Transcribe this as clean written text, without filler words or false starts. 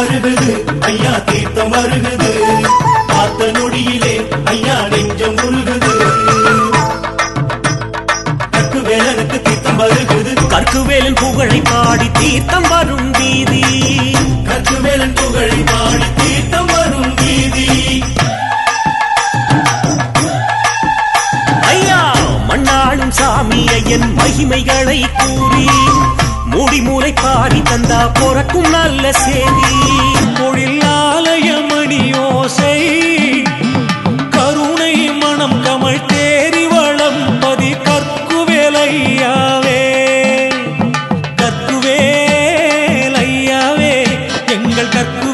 வருகுது ஐயா தீர்த்தம் வருகுது பார்த்த நொடியிலே ஐயா நெஞ்சம் உருகுது கற்குவேலனுக்கு தீர்த்தம் வருகுது கற்குவேலன் புகழை பாடி தீர்த்தம் வரும் வீதி கற்குவேலன் புகழை பாடி தீர்த்தம் வரும் வீதி ஐயா மண்ணாளும் சாமி ஐயன் மகிமைகளை கூறி மூடி மூளை பாடி தந்தா பொறக்கும் நல்ல சேதி பொழில் ஆலயமணி ஓசை கருணை மனம் கமல் தேரி வளம் பதி கற்குவேலையாவே கற்குவேலையாவே எங்கள் கற்கு